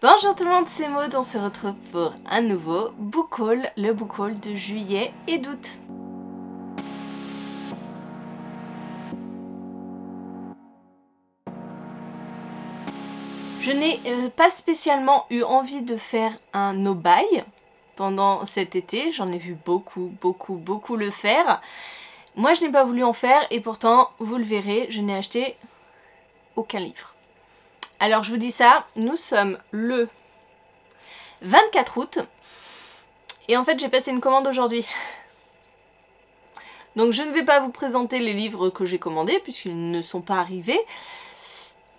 Bonjour tout le monde, c'est Maud, on se retrouve pour un nouveau book haul, le book haul de juillet et d'août. Je n'ai pas spécialement eu envie de faire un no-buy pendant cet été, j'en ai vu beaucoup le faire. Moi je n'ai pas voulu en faire et pourtant, vous le verrez, je n'ai acheté aucun livre. Alors je vous dis ça, nous sommes le 24 août et en fait j'ai passé une commande aujourd'hui. Donc je ne vais pas vous présenter les livres que j'ai commandés puisqu'ils ne sont pas arrivés.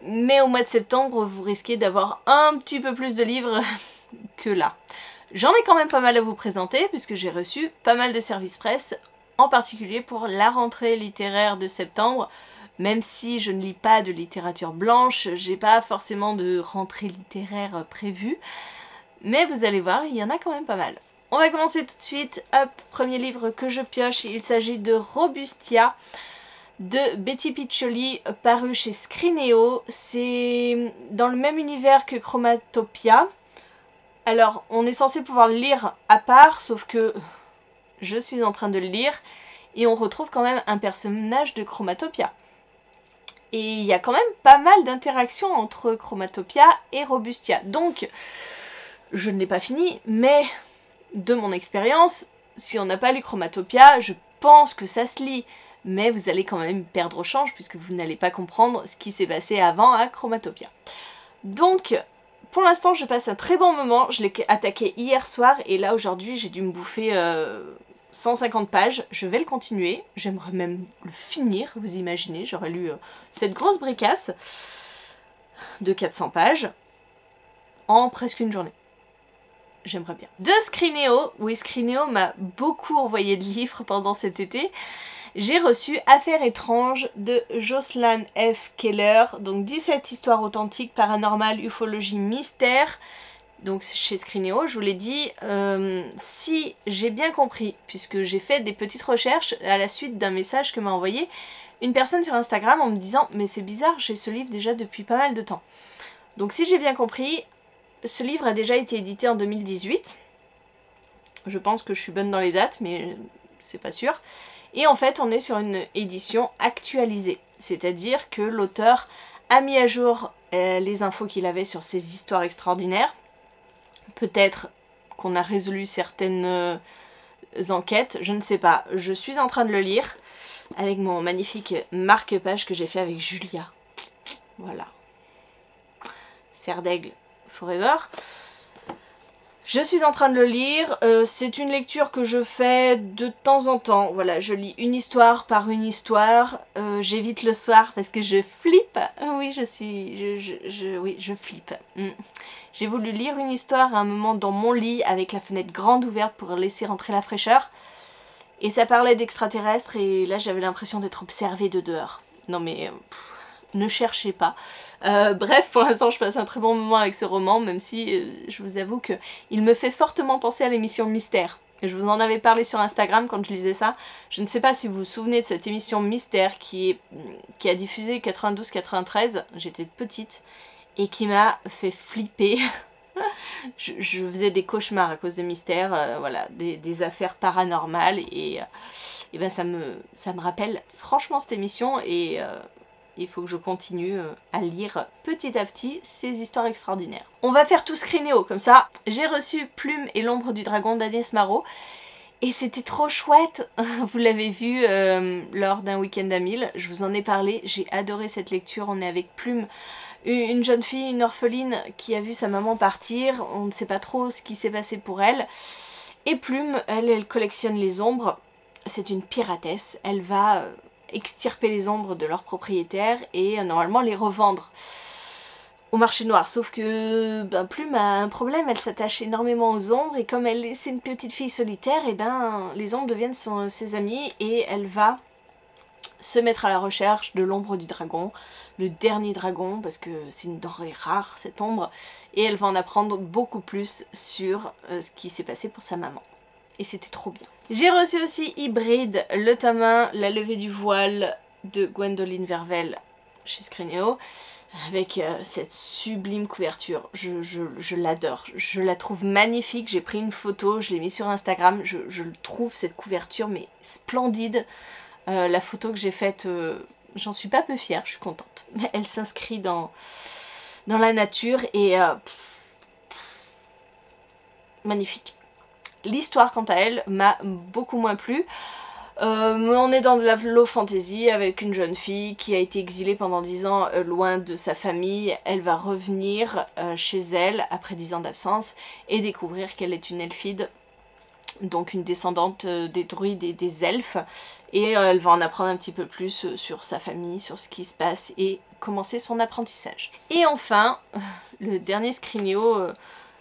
Mais au mois de septembre, vous risquez d'avoir un petit peu plus de livres que là. J'en ai quand même pas mal à vous présenter puisque j'ai reçu pas mal de services presse, en particulier pour la rentrée littéraire de septembre. Même si je ne lis pas de littérature blanche, j'ai pas forcément de rentrée littéraire prévue. Mais vous allez voir, il y en a quand même pas mal. On va commencer tout de suite. Hop, premier livre que je pioche, il s'agit de Robustia de Betty Piccioli, paru chez Scrinéo. C'est dans le même univers que Chromatopia. Alors, on est censé pouvoir le lire à part, sauf que je suis en train de le lire et on retrouve quand même un personnage de Chromatopia. Et il y a quand même pas mal d'interactions entre Chromatopia et Robustia. Donc, je ne l'ai pas fini, mais de mon expérience, si on n'a pas lu Chromatopia, je pense que ça se lit. Mais vous allez quand même perdre au change puisque vous n'allez pas comprendre ce qui s'est passé avant à Chromatopia. Donc, pour l'instant, je passe un très bon moment. Je l'ai attaqué hier soir et là, aujourd'hui, j'ai dû me bouffer 150 pages. Je vais le continuer. J'aimerais même le finir, vous imaginez. J'aurais lu cette grosse bricasse de 400 pages en presque une journée. J'aimerais bien. De Scrinéo, oui, Scrinéo m'a beaucoup envoyé de livres pendant cet été. J'ai reçu Affaires étranges de Jocelyn F. Keller, donc 17 histoires authentiques, paranormales, ufologie, mystère. Donc chez Scrinéo, je vous l'ai dit, si j'ai bien compris, puisque j'ai fait des petites recherches à la suite d'un message que m'a envoyé une personne sur Instagram en me disant « Mais c'est bizarre, j'ai ce livre déjà depuis pas mal de temps ». Donc si j'ai bien compris, ce livre a déjà été édité en 2018. Je pense que je suis bonne dans les dates, mais c'est pas sûr. Et en fait, on est sur une édition actualisée. C'est-à-dire que l'auteur a mis à jour les infos qu'il avait sur ces histoires extraordinaires. Peut-être qu'on a résolu certaines enquêtes, je ne sais pas. Je suis en train de le lire avec mon magnifique marque-page que j'ai fait avec Julia. Voilà. Serre d'aigle forever. Je suis en train de le lire, c'est une lecture que je fais de temps en temps, voilà, je lis une histoire par une histoire, j'évite le soir parce que je flippe, oui je flippe. J'ai voulu lire une histoire à un moment dans mon lit avec la fenêtre grande ouverte pour laisser rentrer la fraîcheur, et ça parlait d'extraterrestres et là j'avais l'impression d'être observée de dehors. Non mais... ne cherchez pas. Bref, pour l'instant, je passe un très bon moment avec ce roman, même si je vous avoue qu'il me fait fortement penser à l'émission Mystère. Je vous en avais parlé sur Instagram quand je lisais ça. Je ne sais pas si vous vous souvenez de cette émission Mystère qui a diffusé 92-93, j'étais petite, et qui m'a fait flipper. je faisais des cauchemars à cause de Mystère, voilà, des affaires paranormales, et ben ça me rappelle franchement cette émission, et... il faut que je continue à lire petit à petit ces histoires extraordinaires. On va faire tout Scrinéo, comme ça. J'ai reçu Plume et l'ombre du dragon d'Agnès Marot. Et c'était trop chouette. Vous l'avez vu lors d'un week-end à 1000. Je vous en ai parlé. J'ai adoré cette lecture. On est avec Plume, une jeune fille, une orpheline qui a vu sa maman partir. On ne sait pas trop ce qui s'est passé pour elle. Et Plume, elle collectionne les ombres. C'est une piratesse. Elle va... extirper les ombres de leurs propriétaires et normalement les revendre au marché noir. Sauf que ben, Plume a un problème, elle s'attache énormément aux ombres et comme c'est une petite fille solitaire, et ben les ombres deviennent ses amies et elle va se mettre à la recherche de l'ombre du dragon, le dernier dragon, parce que c'est une denrée rare cette ombre, et elle va en apprendre beaucoup plus sur ce qui s'est passé pour sa maman. Et c'était trop bien. J'ai reçu aussi Hybride, le tome 1, La levée du voile de Gwendoline Vervel chez Scrinéo. avec cette sublime couverture. Je l'adore, je la trouve magnifique. J'ai pris une photo, je l'ai mise sur Instagram. Je trouve cette couverture mais splendide. La photo que j'ai faite, j'en suis pas peu fière, je suis contente. Elle s'inscrit dans la nature et magnifique. L'histoire quant à elle m'a beaucoup moins plu. On est dans de la low fantasy avec une jeune fille qui a été exilée pendant 10 ans loin de sa famille. Elle va revenir chez elle après 10 ans d'absence et découvrir qu'elle est une elfide, donc une descendante des druides et des elfes. Et elle va en apprendre un petit peu plus sur sa famille, sur ce qui se passe et commencer son apprentissage. Et enfin, le dernier screenio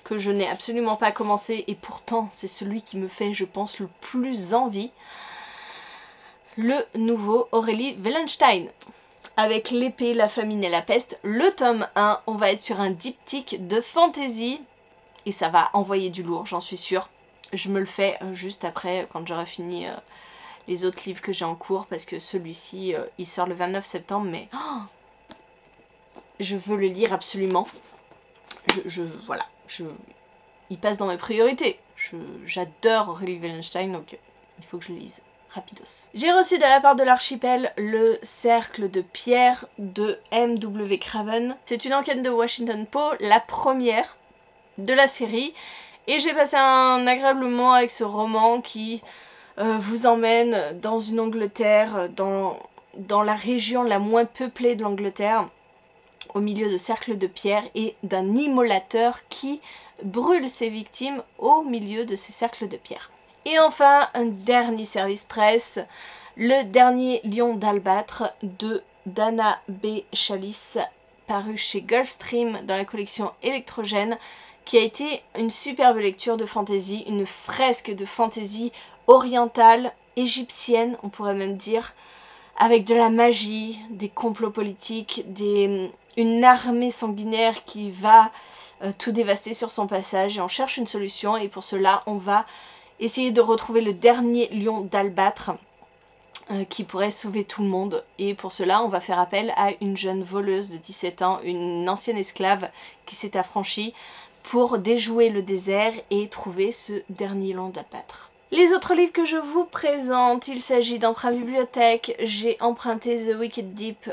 que je n'ai absolument pas commencé et pourtant c'est celui qui me fait, je pense, le plus envie. Le nouveau Aurélie Wellenstein. Avec l'épée, la famine et la peste, le tome 1, on va être sur un diptyque de fantasy. Et ça va envoyer du lourd, j'en suis sûre. Je me le fais juste après, quand j'aurai fini les autres livres que j'ai en cours. Parce que celui-ci, il sort le 29 septembre, mais je veux le lire absolument. Voilà, il passe dans mes priorités. J'adore Aurélie Wellenstein, donc il faut que je le lise. Rapidos. J'ai reçu de la part de l'Archipel le Cercle de Pierre de M.W. Craven. C'est une enquête de Washington Post, la première de la série. Et j'ai passé un agréable moment avec ce roman qui vous emmène dans une Angleterre, dans la région la moins peuplée de l'Angleterre, au milieu de cercles de pierre et d'un immolateur qui brûle ses victimes au milieu de ces cercles de pierre. Et enfin, un dernier service presse, le dernier Lion d'Albâtre de Dana B. Chalice, paru chez Gulfstream dans la collection Électrogène, qui a été une superbe lecture de fantasy, une fresque de fantasy orientale, égyptienne, on pourrait même dire, avec de la magie, des complots politiques, une armée sanguinaire qui va tout dévaster sur son passage, et on cherche une solution, et pour cela on va essayer de retrouver le dernier lion d'Albâtre qui pourrait sauver tout le monde. Et pour cela, on va faire appel à une jeune voleuse de 17 ans, une ancienne esclave qui s'est affranchie pour déjouer le désert et trouver ce dernier lion d'Albâtre. Les autres livres que je vous présente, il s'agit d'Emprunt Bibliothèque. J'ai emprunté The Wicked Deep,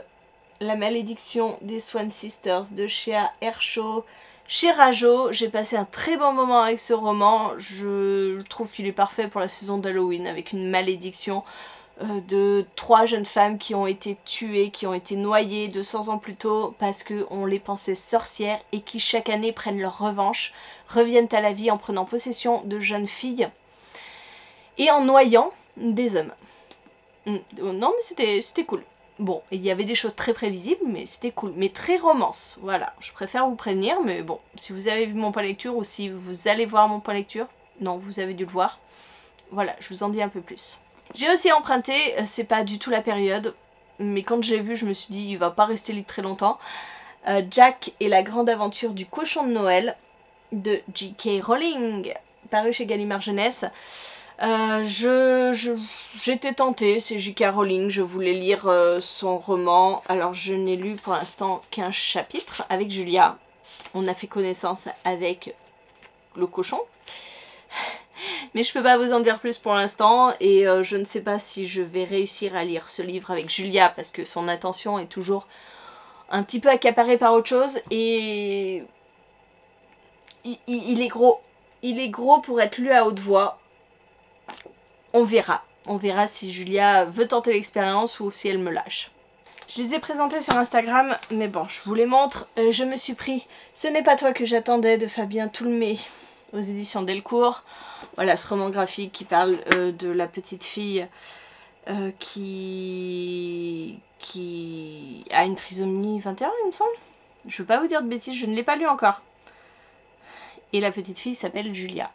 La Malédiction des Swan Sisters de Shea Hershaw. Chez Rajo, j'ai passé un très bon moment avec ce roman. Je trouve qu'il est parfait pour la saison d'Halloween, avec une malédiction de 3 jeunes femmes qui ont été tuées, qui ont été noyées 200 ans plus tôt parce qu'on les pensait sorcières et qui chaque année prennent leur revanche, reviennent à la vie en prenant possession de jeunes filles et en noyant des hommes. Non mais c'était cool. Bon, il y avait des choses très prévisibles, mais c'était cool. Mais très romance, voilà. Je préfère vous prévenir, mais bon, si vous avez vu mon point lecture ou si vous allez voir mon point lecture, non, vous avez dû le voir. Voilà, je vous en dis un peu plus. J'ai aussi emprunté, c'est pas du tout la période, mais quand j'ai vu, je me suis dit, il va pas rester libre très longtemps. Jack et la grande aventure du cochon de Noël de J.K. Rowling, paru chez Gallimard Jeunesse. J'étais tentée, c'est J.K. Rowling, je voulais lire son roman. Alors je n'ai lu pour l'instant qu'un chapitre avec Julia. On a fait connaissance avec le cochon. Mais je peux pas vous en dire plus pour l'instant et je ne sais pas si je vais réussir à lire ce livre avec Julia parce que son attention est toujours un petit peu accaparée par autre chose et il est gros. Il est gros pour être lu à haute voix. On verra si Julia veut tenter l'expérience ou si elle me lâche. Je les ai présentés sur Instagram, mais bon, je vous les montre. Je me suis pris Ce n'est pas toi que j'attendais de Fabien Toulmé aux éditions Delcourt. Voilà, ce roman graphique qui parle de la petite fille qui a une trisomie 21, il me semble. Je ne veux pas vous dire de bêtises, je ne l'ai pas lu encore. Et la petite fille s'appelle Julia.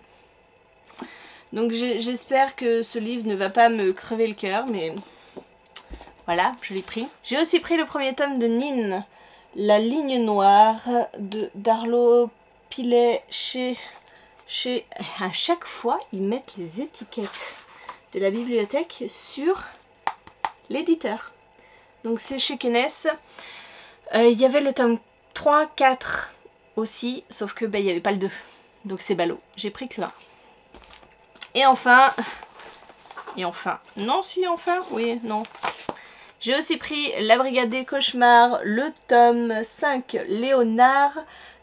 Donc j'espère que ce livre ne va pas me crever le cœur, mais voilà, je l'ai pris. J'ai aussi pris le premier tome de Nin, La ligne noire de Darlo Pilet chez... À chaque fois, ils mettent les étiquettes de la bibliothèque sur l'éditeur. Donc c'est chez Kenes. Il y avait le tome 3, 4 aussi, sauf que il n'y avait pas le 2. Donc c'est ballot. J'ai pris que le 1. Et enfin... Non, si, enfin, oui, non. J'ai aussi pris La Brigade des Cauchemars, le tome 5, Léonard,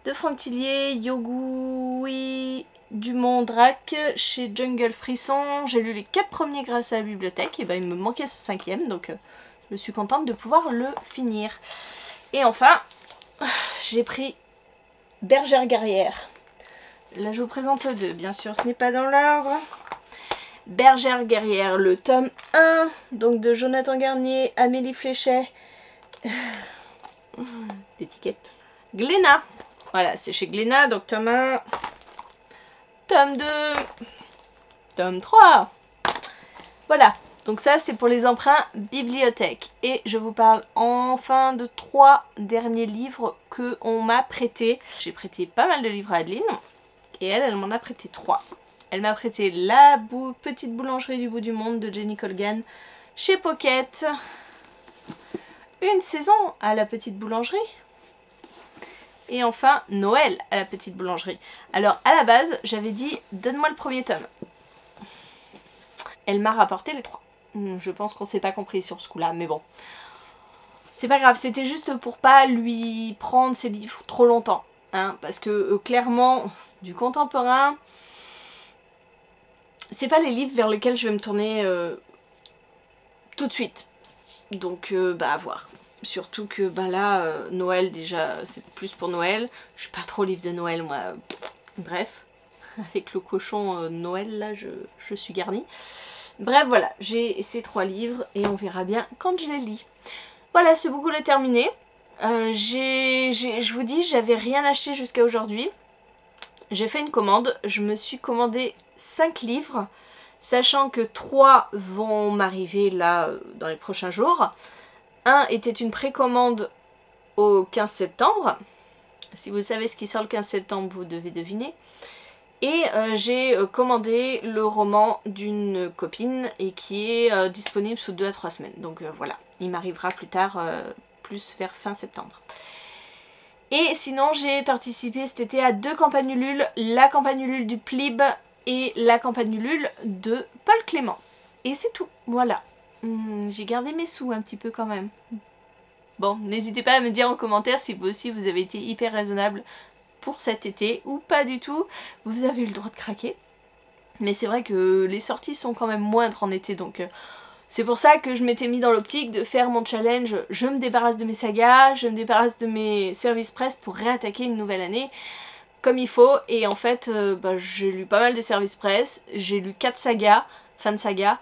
de Franck Tillier, Yogui Dumont Drac, chez Jungle Frisson. J'ai lu les 4 premiers grâce à la bibliothèque, et ben il me manquait ce 5e, donc je suis contente de pouvoir le finir. Et enfin, j'ai pris Bergère Guerrière. Là je vous présente le 2, bien sûr ce n'est pas dans l'ordre. Bergère Guerrière, le tome 1, donc de Jonathan Garnier, Amélie Fléchet. L'étiquette. Glénat. Voilà, c'est chez Glénat, donc tome 1, tome 2, tome 3. Voilà, donc ça c'est pour les emprunts bibliothèque. Et je vous parle enfin de 3 derniers livres qu'on m'a prêtés. J'ai prêté pas mal de livres à Adeline, et elle m'en a prêté 3. Elle m'a prêté La Petite Boulangerie du Bout du Monde de Jenny Colgan chez Pocket. Une saison à La Petite Boulangerie. Et enfin Noël à La Petite Boulangerie. Alors à la base j'avais dit donne-moi le premier tome. Elle m'a rapporté les 3. Je pense qu'on s'est pas compris sur ce coup là, mais bon. C'est pas grave, c'était juste pour pas lui prendre ses livres trop longtemps. Hein, parce que clairement du contemporain... c'est pas les livres vers lesquels je vais me tourner tout de suite. Donc à voir. Surtout que là, Noël déjà, c'est plus pour Noël. Je suis pas trop livre de Noël moi. Bref, avec le cochon Noël là, je suis garnie. Bref voilà, j'ai ces 3 livres et on verra bien quand je les lis. Voilà, ce bouquin est terminé. Je vous dis, j'avais rien acheté jusqu'à aujourd'hui. J'ai fait une commande, je me suis commandé 5 livres, sachant que 3 vont m'arriver là dans les prochains jours. Un était une précommande au 15 septembre. Si vous savez ce qui sort le 15 septembre, vous devez deviner. Et j'ai commandé le roman d'une copine et qui est disponible sous 2 à 3 semaines. Donc voilà, il m'arrivera plus tard, plus vers fin septembre. Et sinon j'ai participé cet été à 2 campagnes Ulule, la campagne Ulule du Plib et la campagne Ulule de Paul Clément. Et c'est tout, voilà. J'ai gardé mes sous un petit peu quand même. Bon, n'hésitez pas à me dire en commentaire si vous aussi vous avez été hyper raisonnable pour cet été ou pas du tout. Vous avez eu le droit de craquer. Mais c'est vrai que les sorties sont quand même moindres en été, donc... c'est pour ça que je m'étais mis dans l'optique de faire mon challenge, je me débarrasse de mes sagas, je me débarrasse de mes services presse pour réattaquer une nouvelle année comme il faut. Et en fait, j'ai lu pas mal de services presse, j'ai lu 4 sagas, fin de saga,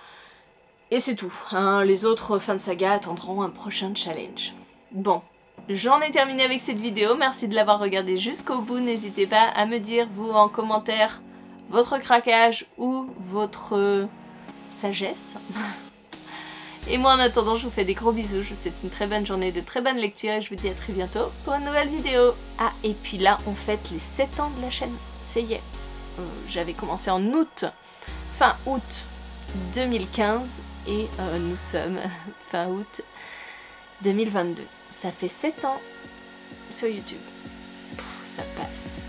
et c'est tout. Hein, les autres fins de saga attendront un prochain challenge. Bon, j'en ai terminé avec cette vidéo, merci de l'avoir regardée jusqu'au bout. N'hésitez pas à me dire, vous, en commentaire, votre craquage ou votre sagesse. Et moi en attendant, je vous fais des gros bisous, je vous souhaite une très bonne journée, de très bonnes lectures et je vous dis à très bientôt pour une nouvelle vidéo. Ah, et puis là, on fête les 7 ans de la chaîne, ça y est. J'avais commencé en août, fin août 2015 et nous sommes fin août 2022. Ça fait 7 ans sur YouTube. Ça passe.